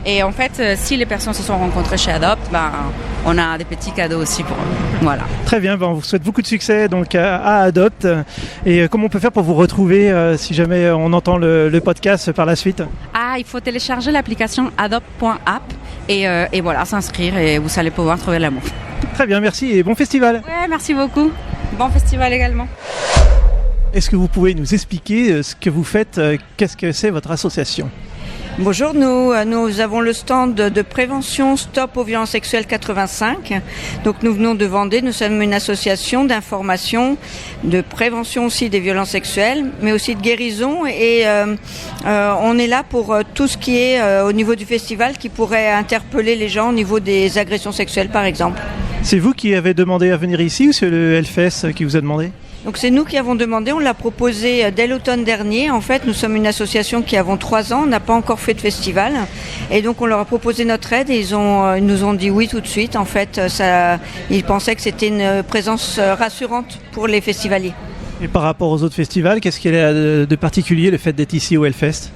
[SPEAKER 12] Et en fait, si les personnes se sont rencontrées chez Adopt, on a des petits cadeaux aussi pour eux. Voilà.
[SPEAKER 2] Très bien, on vous souhaite beaucoup de succès donc à Adopt. Et comment on peut faire pour vous retrouver si jamais on entend le podcast par la suite?
[SPEAKER 12] Il faut télécharger l'application adopt.app et voilà, s'inscrire et vous allez pouvoir trouver l'amour.
[SPEAKER 2] Très bien, merci et bon festival.
[SPEAKER 12] Ouais, merci beaucoup. Bon festival également.
[SPEAKER 2] Est-ce que vous pouvez nous expliquer ce que vous faites? Qu'est-ce que c'est votre association?
[SPEAKER 13] Bonjour, nous avons le stand de prévention Stop aux violences sexuelles 85. Donc nous venons de Vendée, nous sommes une association d'information, de prévention aussi des violences sexuelles, mais aussi de guérison et on est là pour tout ce qui est au niveau du festival qui pourrait interpeller les gens au niveau des agressions sexuelles par exemple.
[SPEAKER 2] C'est vous qui avez demandé à venir ici ou c'est le Hellfest qui vous a demandé?
[SPEAKER 13] Donc c'est nous qui avons demandé, on l'a proposé dès l'automne dernier. En fait, nous sommes une association qui avons 3 ans, on n'a pas encore fait de festival. Et donc on leur a proposé notre aide et ils nous ont dit oui tout de suite. En fait, ils pensaient que c'était une présence rassurante pour les festivaliers.
[SPEAKER 2] Et par rapport aux autres festivals, qu'est-ce qu'il y a de particulier le fait d'être ici au Hellfest?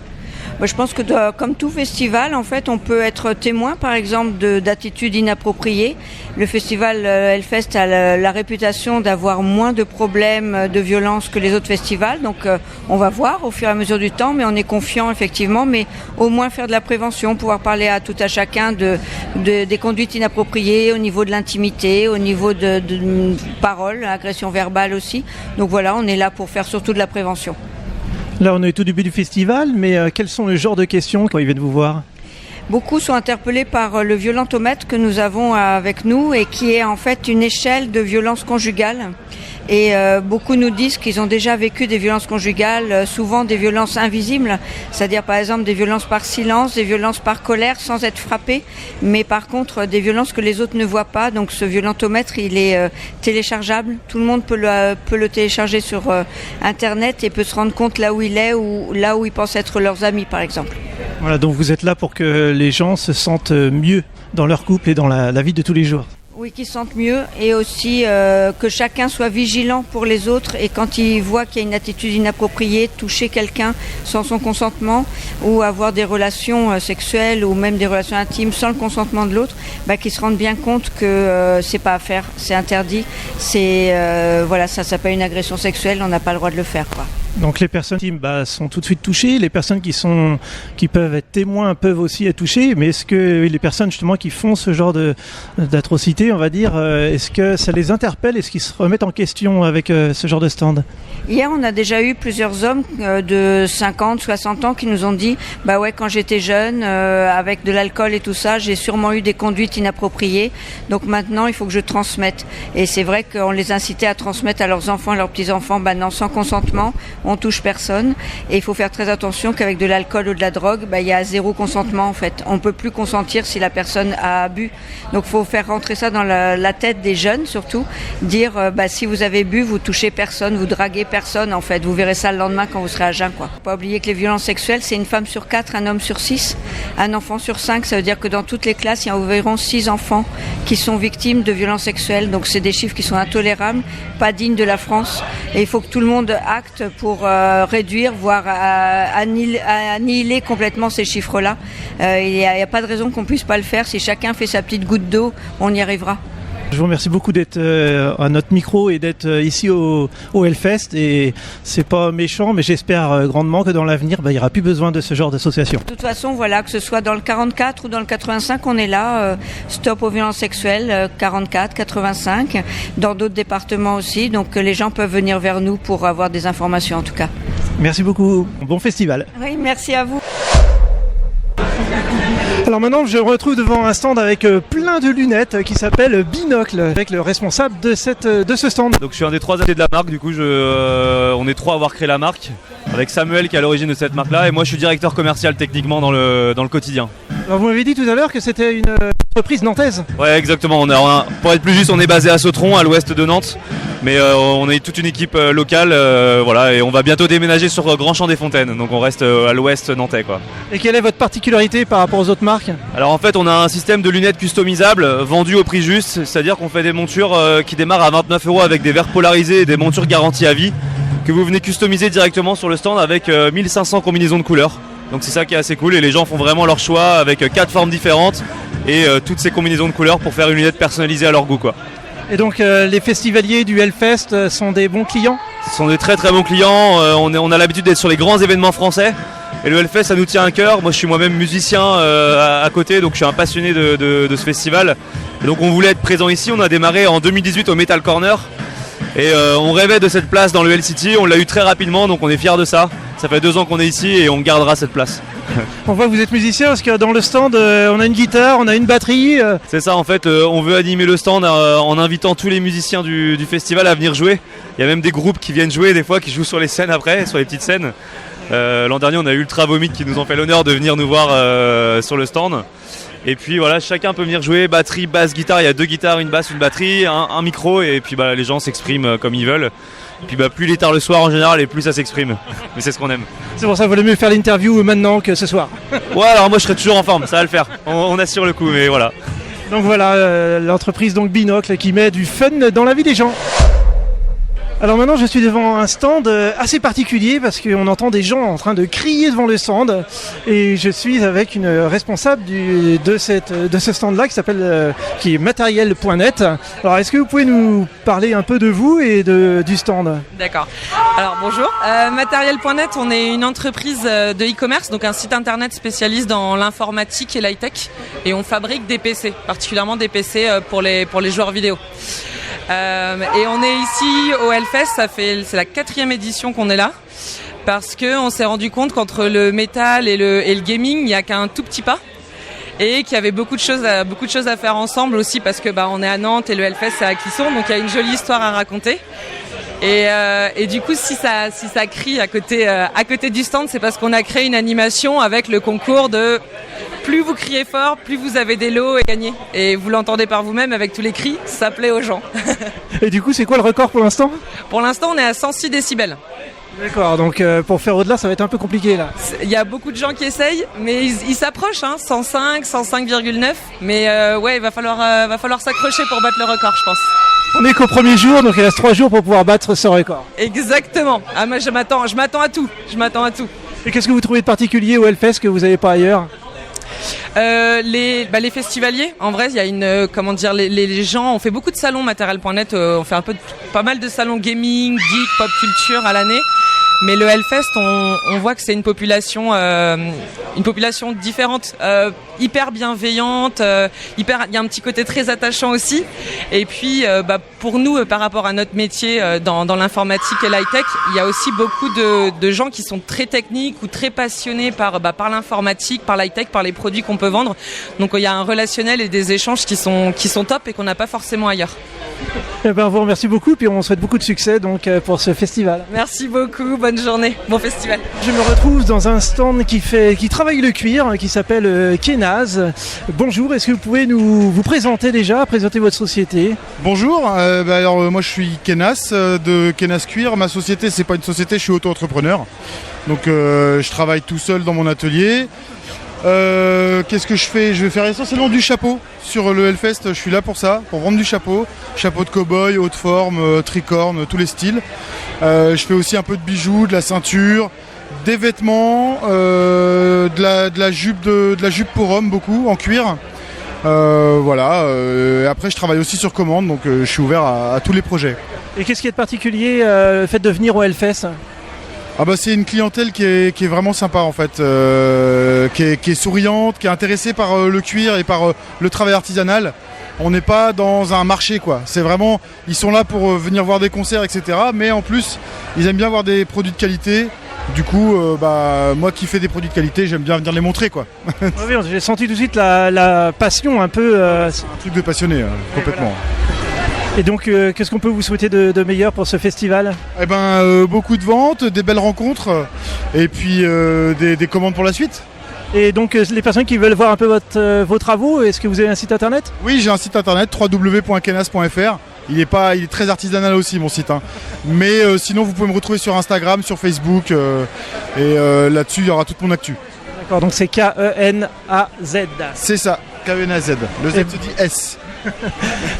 [SPEAKER 13] Je pense que comme tout festival, en fait, on peut être témoin, par exemple, d'attitudes inappropriées. Le festival Hellfest a la réputation d'avoir moins de problèmes de violence que les autres festivals. Donc, on va voir au fur et à mesure du temps, mais on est confiant, effectivement. Mais au moins faire de la prévention, pouvoir parler à tout à chacun des conduites inappropriées au niveau de l'intimité, au niveau de paroles, agression verbale aussi. Donc voilà, on est là pour faire surtout de la prévention.
[SPEAKER 2] Là, on est au tout début du festival, mais quels sont les genres de questions quand ils viennent vous voir?
[SPEAKER 13] Beaucoup sont interpellés par le violentomètre que nous avons avec nous et qui est en fait une échelle de violence conjugale. Et beaucoup nous disent qu'ils ont déjà vécu des violences conjugales, souvent des violences invisibles, c'est-à-dire par exemple des violences par silence, des violences par colère sans être frappé, mais par contre des violences que les autres ne voient pas. Donc ce violentomètre, il est téléchargeable, tout le monde peut le télécharger sur Internet et peut se rendre compte là où il est ou là où ils pensent être leurs amis par exemple.
[SPEAKER 2] Voilà, donc vous êtes là pour que les gens se sentent mieux dans leur couple et dans la vie de tous les jours.
[SPEAKER 13] Oui, qu'ils se sentent mieux et aussi que chacun soit vigilant pour les autres et quand il voit qu'il y a une attitude inappropriée, toucher quelqu'un sans son consentement ou avoir des relations sexuelles ou même des relations intimes sans le consentement de l'autre, qu'ils se rendent bien compte que c'est pas à faire, c'est interdit, voilà, ça s'appelle une agression sexuelle, on n'a pas le droit de le faire, quoi.
[SPEAKER 2] Donc les personnes qui sont tout de suite touchées, les personnes qui peuvent être témoins peuvent aussi être touchées, mais est-ce que les personnes justement qui font ce genre d'atrocité, on va dire, est-ce que ça les interpelle, est-ce qu'ils se remettent en question avec ce genre de stand?
[SPEAKER 13] Hier, on a déjà eu plusieurs hommes de 50, 60 ans qui nous ont dit quand j'étais jeune, avec de l'alcool et tout ça, j'ai sûrement eu des conduites inappropriées, donc maintenant il faut que je transmette. Et c'est vrai qu'on les incitait à transmettre à leurs enfants, à leurs petits-enfants, non, sans consentement, on touche personne et il faut faire très attention qu'avec de l'alcool ou de la drogue, il y a 0 consentement en fait. On peut plus consentir si la personne a bu. Donc il faut faire rentrer ça dans la tête des jeunes surtout, dire si vous avez bu, vous touchez personne, vous draguez personne en fait. Vous verrez ça le lendemain quand vous serez à jeun, quoi. Faut pas oublier que les violences sexuelles, c'est une femme sur 4, un homme sur 6, un enfant sur 5. Ça veut dire que dans toutes les classes, il y a environ 6 enfants qui sont victimes de violences sexuelles. Donc c'est des chiffres qui sont intolérables, pas dignes de la France. Et il faut que tout le monde acte pour réduire, voire annihiler complètement ces chiffres-là. Il n'y a pas de raison qu'on puisse pas le faire. Si chacun fait sa petite goutte d'eau, on y arrivera.
[SPEAKER 2] Je vous remercie beaucoup d'être à notre micro et d'être ici au Hellfest. Et c'est pas méchant, mais j'espère grandement que dans l'avenir, il n'y aura plus besoin de ce genre d'association.
[SPEAKER 13] De toute façon, voilà, que ce soit dans le 44 ou dans le 85, on est là. Stop aux violences sexuelles, 44, 85, dans d'autres départements aussi. Donc les gens peuvent venir vers nous pour avoir des informations en tout cas.
[SPEAKER 2] Merci beaucoup. Bon festival.
[SPEAKER 13] Oui, merci à vous.
[SPEAKER 2] Alors maintenant, je me retrouve devant un stand avec plein de lunettes qui s'appelle Binocle, avec le responsable de ce stand.
[SPEAKER 14] Donc je suis un des 3 associés de la marque, du coup on est 3 à avoir créé la marque, avec Samuel qui est à l'origine de cette marque-là, et moi je suis directeur commercial techniquement dans le quotidien.
[SPEAKER 2] Alors vous m'avez dit tout à l'heure que c'était une entreprise nantaise.
[SPEAKER 14] Ouais, exactement, pour être plus juste, on est basé à Sautron, à l'ouest de Nantes, mais on est toute une équipe locale, voilà, et on va bientôt déménager sur Grand Champ des Fontaines, donc on reste à l'ouest nantais, quoi.
[SPEAKER 2] Et quelle est votre particularité par rapport aux autres marques?
[SPEAKER 14] Alors en fait, on a un système de lunettes customisables vendues au prix juste, c'est-à-dire qu'on fait des montures qui démarrent à 29 € avec des verres polarisés et des montures garanties à vie, que vous venez customiser directement sur le stand avec 1500 combinaisons de couleurs. Donc c'est ça qui est assez cool, et les gens font vraiment leur choix avec 4 formes différentes et toutes ces combinaisons de couleurs pour faire une lunette personnalisée à leur goût, quoi.
[SPEAKER 2] Et donc les festivaliers du Hellfest sont des bons clients?
[SPEAKER 14] Ce sont des très très bons clients, on a l'habitude d'être sur les grands événements français, et le Hellfest ça nous tient à cœur. Moi je suis moi-même musicien à côté, donc je suis un passionné de ce festival, et donc on voulait être présent ici. On a démarré en 2018 au Metal Corner, et on rêvait de cette place dans le Hell City, on l'a eu très rapidement, donc on est fiers de ça. Ça fait 2 ans qu'on est ici et on gardera cette place.
[SPEAKER 2] On voit que vous êtes musicien parce que dans le stand on a une guitare, on a une batterie.
[SPEAKER 14] C'est ça, en fait, on veut animer le stand en invitant tous les musiciens du festival à venir jouer. Il y a même des groupes qui viennent jouer des fois, qui jouent sur les scènes après, sur les petites scènes. L'an dernier on a eu Ultra Vomit qui nous ont fait l'honneur de venir nous voir sur le stand. Et puis voilà, chacun peut venir jouer, batterie, basse, guitare. Il y a 2 guitares, une basse, une batterie, un micro, et puis les gens s'expriment comme ils veulent. Et puis plus il est tard le soir en général, et plus ça s'exprime. Mais c'est ce qu'on aime.
[SPEAKER 2] C'est pour ça qu'il vaut mieux faire l'interview maintenant que ce soir.
[SPEAKER 14] Ouais, alors moi je serai toujours en forme, ça va le faire. On assure le coup, mais voilà.
[SPEAKER 2] Donc voilà, l'entreprise donc Binocle qui met du fun dans la vie des gens. Alors maintenant je suis devant un stand assez particulier parce qu'on entend des gens en train de crier devant le stand, et je suis avec une responsable de ce stand-là qui est matériel.net. Alors est-ce que vous pouvez nous parler un peu de vous et du stand?
[SPEAKER 15] D'accord. Alors bonjour. Matériel.net, on est une entreprise de e-commerce, donc un site internet spécialiste dans l'informatique et l'high-tech, et on fabrique des PC, particulièrement des PC pour les joueurs vidéo. Et on est ici au Hellfest, c'est la 4e édition qu'on est là, parce qu'on s'est rendu compte qu'entre le métal et le gaming, il n'y a qu'un tout petit pas, et qu'il y avait beaucoup de choses à faire ensemble aussi, parce que on est à Nantes et le Hellfest c'est à Clisson, donc il y a une jolie histoire à raconter. Et du coup, si ça crie à côté du stand, c'est parce qu'on a créé une animation avec le concours de plus vous criez fort, plus vous avez des lots à gagner. Et vous l'entendez par vous-même avec tous les cris, ça plaît aux gens.
[SPEAKER 2] Et du coup, c'est quoi le record pour l'instant?
[SPEAKER 15] Pour l'instant, on est à 106 décibels.
[SPEAKER 2] D'accord, donc pour faire au-delà, ça va être un peu compliqué là.
[SPEAKER 15] Il y a beaucoup de gens qui essayent, mais ils s'approchent, 105, 105,9. Mais ouais, il va falloir s'accrocher pour battre le record, je pense.
[SPEAKER 2] On est qu'au premier jour, donc il reste 3 jours pour pouvoir battre ce record.
[SPEAKER 15] Exactement. Ah, moi je m'attends à tout.
[SPEAKER 2] Et qu'est-ce que vous trouvez de particulier au Hellfest que vous n'avez pas ailleurs?
[SPEAKER 15] Les festivaliers, en vrai, il y a les gens, on fait beaucoup de salons matériel.net, on fait pas mal de salons gaming, geek, pop culture à l'année. Mais le Hellfest, on voit que c'est une population différente, hyper bienveillante, il y a un petit côté très attachant aussi. Et puis, pour nous, par rapport à notre métier dans l'informatique et l'high-tech, il y a aussi beaucoup de gens qui sont très techniques ou très passionnés par l'informatique, par l'high-tech, par les produits qu'on peut vendre. Donc, il y a un relationnel et des échanges qui sont top et qu'on n'a pas forcément ailleurs.
[SPEAKER 2] Eh ben, on vous remercie beaucoup, puis on souhaite beaucoup de succès donc pour ce festival.
[SPEAKER 15] Merci beaucoup, bonne journée, bon festival.
[SPEAKER 2] Je me retrouve dans un stand qui travaille le cuir, qui s'appelle Kenaz. Bonjour, est-ce que vous pouvez vous présenter votre société?
[SPEAKER 16] Bonjour, alors moi je suis Kenaz de Kenaz Cuir. Ma société, c'est pas une société, je suis auto-entrepreneur. Donc je travaille tout seul dans mon atelier. Qu'est-ce que je fais? Je vais faire essentiellement du chapeau sur le Hellfest. Je suis là pour ça, pour vendre du chapeau de cow-boy, haute forme, tricorne, tous les styles. Je fais aussi un peu de bijoux, de la ceinture, des vêtements, de la jupe pour hommes, beaucoup en cuir. Voilà. Après je travaille aussi sur commande, donc je suis ouvert à tous les projets.
[SPEAKER 2] Et qu'est-ce qui est de particulier le fait de venir au Hellfest?
[SPEAKER 16] C'est une clientèle qui est vraiment sympa en fait, qui est souriante, qui est intéressée par le cuir et par le travail artisanal. On n'est pas dans un marché quoi, c'est vraiment, ils sont là pour venir voir des concerts etc. Mais en plus, ils aiment bien voir des produits de qualité Du coup, moi qui fais des produits de qualité, j'aime bien venir les montrer, quoi.
[SPEAKER 2] Oui, j'ai senti tout de suite la passion un peu.
[SPEAKER 16] C'est un truc de passionné, complètement.
[SPEAKER 2] Voilà. Et donc, qu'est-ce qu'on peut vous souhaiter de meilleur pour ce festival ?
[SPEAKER 16] Beaucoup de ventes, des belles rencontres, et puis des commandes pour la suite.
[SPEAKER 2] Et donc, les personnes qui veulent voir un peu vos travaux, est-ce que vous avez un site internet ?
[SPEAKER 16] Oui, j'ai un site internet, www.kenas.fr. Il est très artisanal aussi, mon site. Mais sinon, vous pouvez me retrouver sur Instagram, sur Facebook, et là-dessus, il y aura toute mon actu.
[SPEAKER 2] D'accord, donc c'est K-E-N-A-Z.
[SPEAKER 16] C'est ça, K-E-N-A-Z. Le Z se dit S.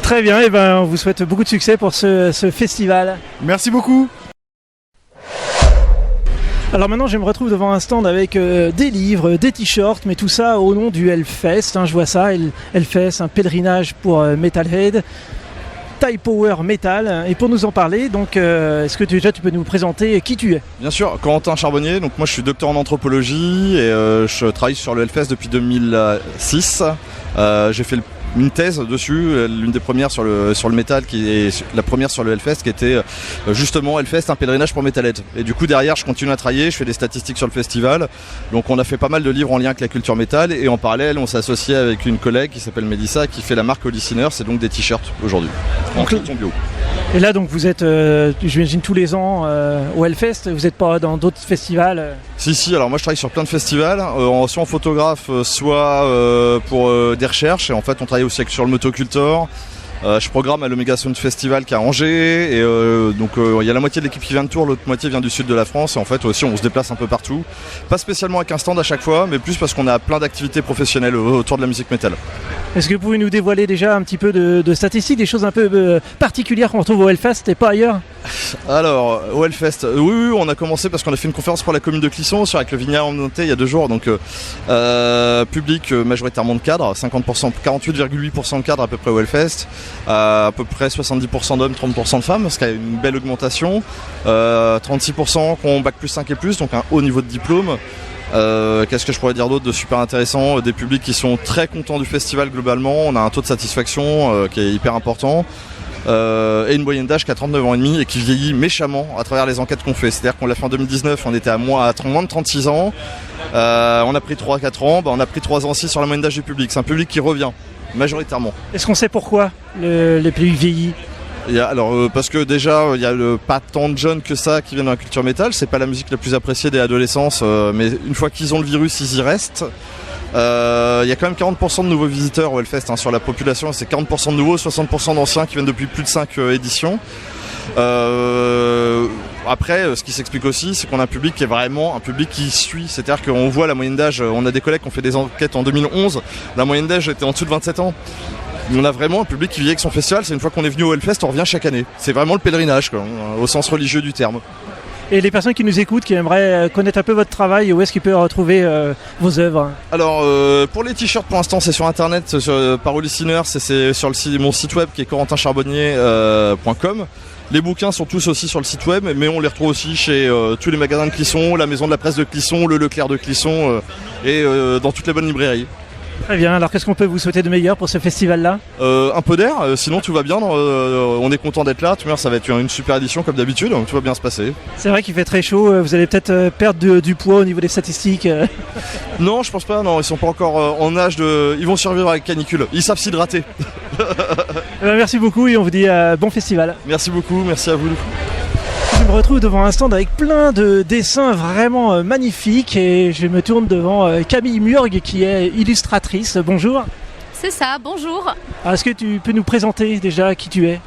[SPEAKER 2] Très bien, et on vous souhaite beaucoup de succès pour ce festival.
[SPEAKER 16] Merci beaucoup.
[SPEAKER 2] Alors maintenant, je me retrouve devant un stand avec des livres, des t-shirts, mais tout ça au nom du Hellfest. Je vois ça, Hellfest, un pèlerinage pour Metalhead, Type Power Metal. Et pour nous en parler, donc, est-ce que déjà tu peux nous présenter qui tu es ?
[SPEAKER 17] Bien sûr, Corentin Charbonnier. Donc moi, je suis docteur en anthropologie et je travaille sur le Hellfest depuis 2006. J'ai fait une thèse dessus, l'une des premières sur le métal, qui est la première sur le Hellfest, qui était justement Hellfest, un pèlerinage pour Metalhead. Et du coup derrière je continue à travailler, je fais des statistiques sur le festival, donc on a fait pas mal de livres en lien avec la culture métal, et en parallèle on s'est associé avec une collègue qui s'appelle Mélissa, qui fait la marque Listener, c'est donc des t-shirts aujourd'hui, en carton bio.
[SPEAKER 2] Et là donc vous êtes, j'imagine tous les ans au Hellfest, vous n'êtes pas dans d'autres festivals
[SPEAKER 17] Si, alors moi je travaille sur plein de festivals, soit en photographe, soit pour des recherches, et en fait on travaille aussi sur le Motocultor. Je programme à l'Omega Sound Festival qui est à Angers, et donc il y a la moitié de l'équipe qui vient de Tours, l'autre moitié vient du sud de la France, et en fait aussi on se déplace un peu partout, pas spécialement avec un stand à chaque fois, mais plus parce qu'on a plein d'activités professionnelles autour de la musique métal.
[SPEAKER 2] Est-ce que vous pouvez nous dévoiler déjà un petit peu de statistiques, des choses un peu particulières qu'on retrouve au Hellfest et pas ailleurs ?
[SPEAKER 17] Alors, au Hellfest, oui, on a commencé parce qu'on a fait une conférence pour la commune de Clisson sur avec le Vignard en monté il y a 2 jours, donc public majoritairement de cadres, 50%, 48,8% de cadres à peu près au Hellfest, à peu près 70% d'hommes, 30% de femmes, ce qui a une belle augmentation, 36% qui ont bac plus 5 et plus, donc un haut niveau de diplôme. Qu'est-ce que je pourrais dire d'autre de super intéressant ? Des publics qui sont très contents du festival globalement, on a un taux de satisfaction qui est hyper important. Et une moyenne d'âge qui a 39 ans et demi et qui vieillit méchamment à travers les enquêtes qu'on fait. C'est-à-dire qu'on l'a fait en 2019, on était à moins de 36 ans, on a pris 3-4 ans, on a pris 3 ans aussi sur la moyenne d'âge du public. C'est un public qui revient, majoritairement.
[SPEAKER 2] Est-ce qu'on sait pourquoi les publics vieillissent ?
[SPEAKER 17] Parce que déjà il n'y a pas tant de jeunes que ça qui viennent dans la culture métal, c'est pas la musique la plus appréciée des adolescences, mais une fois qu'ils ont le virus ils y restent. Il y a quand même 40% de nouveaux visiteurs au Hellfest sur la population, c'est 40% de nouveaux, 60% d'anciens qui viennent depuis plus de 5 éditions. Après, ce qui s'explique aussi, c'est qu'on a un public qui est vraiment un public qui suit, c'est-à-dire qu'on voit la moyenne d'âge, on a des collègues qui ont fait des enquêtes en 2011, la moyenne d'âge était en dessous de 27 ans. On a vraiment un public qui vit avec son festival, c'est une fois qu'on est venu au Hellfest, on revient chaque année. C'est vraiment le pèlerinage, quoi, au sens religieux du terme.
[SPEAKER 2] Et les personnes qui nous écoutent, qui aimeraient connaître un peu votre travail, où est-ce qu'ils peuvent retrouver vos œuvres ?
[SPEAKER 17] Alors pour les t-shirts pour l'instant c'est sur internet, par Listener, c'est sur mon site web qui est corentincharbonnier.com. Les bouquins sont tous aussi sur le site web, mais on les retrouve aussi chez tous les magasins de Clisson, la maison de la presse de Clisson, le Leclerc de Clisson et dans toutes les bonnes librairies.
[SPEAKER 2] Très bien, alors qu'est-ce qu'on peut vous souhaiter de meilleur pour ce festival-là ?
[SPEAKER 17] Un peu d'air, sinon tout va bien, on est content d'être là, ça va être une super édition comme d'habitude, tout va bien se passer.
[SPEAKER 2] C'est vrai qu'il fait très chaud, vous allez peut-être perdre du poids au niveau des statistiques.
[SPEAKER 17] Non, je pense pas, non, ils sont pas encore en âge de... Ils vont survivre avec canicule, ils savent s'hydrater.
[SPEAKER 2] Merci beaucoup et on vous dit bon festival.
[SPEAKER 17] Merci beaucoup, merci à vous.
[SPEAKER 2] Je me retrouve devant un stand avec plein de dessins vraiment magnifiques et je me tourne devant Camille Murg qui est illustratrice. Bonjour.
[SPEAKER 18] C'est ça, bonjour.
[SPEAKER 2] Alors, est-ce que tu peux nous présenter déjà qui tu es ?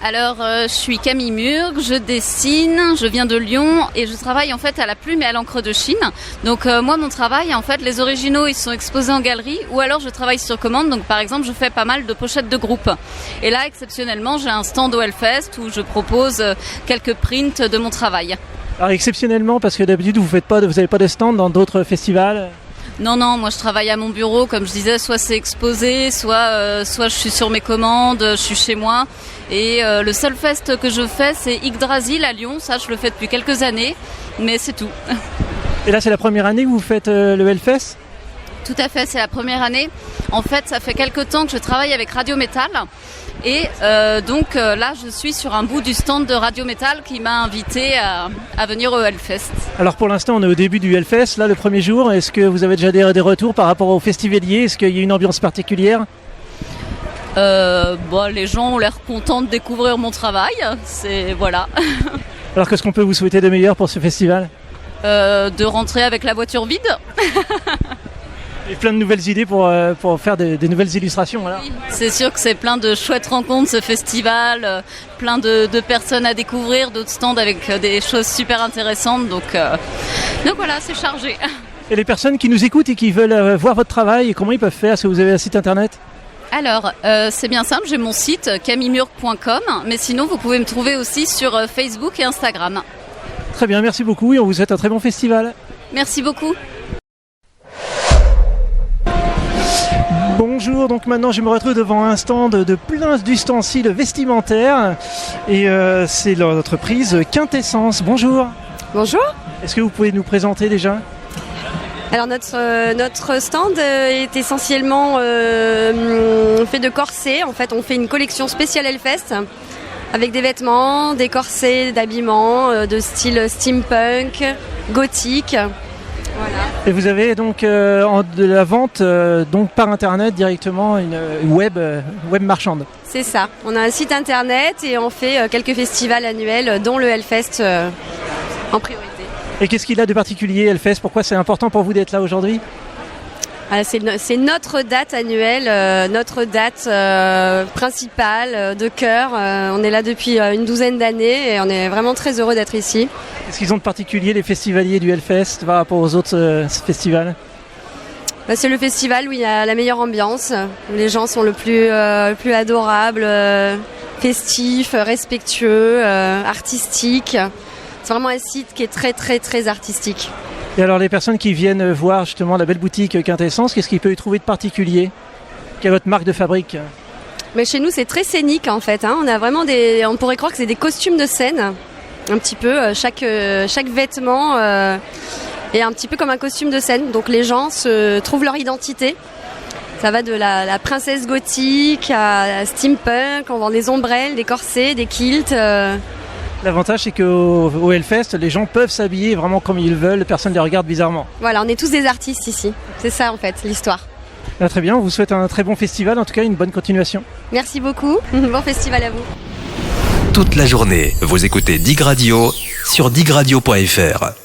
[SPEAKER 18] Alors, je suis Camille Murg, je dessine, je viens de Lyon et je travaille en fait à la plume et à l'encre de Chine. Donc moi, mon travail, en fait, les originaux, ils sont exposés en galerie ou alors je travaille sur commande. Donc par exemple, je fais pas mal de pochettes de groupe. Et là, exceptionnellement, j'ai un stand au Hellfest où je propose quelques prints de mon travail.
[SPEAKER 2] Alors exceptionnellement, parce que d'habitude, vous n'avez pas de stand dans d'autres festivals ?
[SPEAKER 18] Non, moi je travaille à mon bureau, comme je disais, soit c'est exposé, soit je suis sur mes commandes, je suis chez moi. Et le seul fest que je fais, c'est Yggdrasil à Lyon, ça je le fais depuis quelques années, mais c'est tout.
[SPEAKER 2] Et là c'est la première année que vous faites le Hellfest ?
[SPEAKER 18] Tout à fait, c'est la première année. En fait, ça fait quelques temps que je travaille avec Radio Métal. Et donc là, je suis sur un bout du stand de Radio Métal qui m'a invité à venir au Hellfest.
[SPEAKER 2] Alors pour l'instant, on est au début du Hellfest, là le premier jour. Est-ce que vous avez déjà des retours par rapport aux festivaliers? Est-ce qu'il y a une ambiance particulière?
[SPEAKER 18] Les gens ont l'air contents de découvrir mon travail. Voilà.
[SPEAKER 2] Alors qu'est-ce qu'on peut vous souhaiter de meilleur pour ce festival?
[SPEAKER 18] De rentrer avec la voiture vide.
[SPEAKER 2] Et plein de nouvelles idées pour faire des nouvelles illustrations. Alors.
[SPEAKER 18] C'est sûr que c'est plein de chouettes rencontres ce festival, plein de personnes à découvrir, d'autres stands avec des choses super intéressantes. Donc voilà, c'est chargé.
[SPEAKER 2] Et les personnes qui nous écoutent et qui veulent voir votre travail, comment ils peuvent faire? Est-ce que vous avez un site internet?
[SPEAKER 18] Alors, c'est bien simple, j'ai mon site camimurg.com, mais sinon vous pouvez me trouver aussi sur Facebook et Instagram.
[SPEAKER 2] Très bien, merci beaucoup et on vous souhaite un très bon festival.
[SPEAKER 18] Merci beaucoup.
[SPEAKER 2] Bonjour, donc maintenant je me retrouve devant un stand de plein d'ustensiles vestimentaires et c'est l'entreprise Quintessence. Bonjour.
[SPEAKER 19] Bonjour.
[SPEAKER 2] Est-ce que vous pouvez nous présenter déjà?
[SPEAKER 19] Alors notre stand est essentiellement fait de corsets. En fait, on fait une collection spéciale Hellfest avec des vêtements, des corsets d'habillement de style steampunk, gothique. Voilà.
[SPEAKER 2] Et vous avez donc de la vente donc par internet directement une web marchande.
[SPEAKER 19] C'est ça. On a un site internet et on fait quelques festivals annuels, dont le Hellfest en priorité.
[SPEAKER 2] Et qu'est-ce qu'il a de particulier Hellfest? Pourquoi c'est important pour vous d'être là aujourd'hui?
[SPEAKER 19] C'est notre date annuelle, notre date principale de cœur. On est là depuis une douzaine d'années et on est vraiment très heureux d'être ici.
[SPEAKER 2] Qu'est-ce qu'ils ont de particulier les festivaliers du Hellfest par rapport aux autres festivals?
[SPEAKER 19] C'est le festival où il y a la meilleure ambiance, où les gens sont le plus adorables, festifs, respectueux, artistiques. C'est vraiment un site qui est très très très artistique.
[SPEAKER 2] Et alors les personnes qui viennent voir justement la belle boutique Quintessence, qu'est-ce qu'ils peuvent y trouver de particulier? Quelle est votre marque de fabrique?
[SPEAKER 19] Mais chez nous c'est très scénique en fait. On a vraiment on pourrait croire que c'est des costumes de scène, un petit peu. Chaque vêtement est un petit peu comme un costume de scène. Donc les gens se trouvent leur identité. Ça va de la princesse gothique à steampunk. On vend des ombrelles, des corsets, des kilts.
[SPEAKER 2] L'avantage, c'est qu'au Hellfest, les gens peuvent s'habiller vraiment comme ils veulent, personne ne les regarde bizarrement.
[SPEAKER 19] Voilà, on est tous des artistes ici. C'est ça, en fait, l'histoire.
[SPEAKER 2] Très bien, on vous souhaite un très bon festival, en tout cas une bonne continuation.
[SPEAKER 19] Merci beaucoup, bon festival à vous.
[SPEAKER 1] Toute la journée, vous écoutez Dig Radio sur digradio.fr.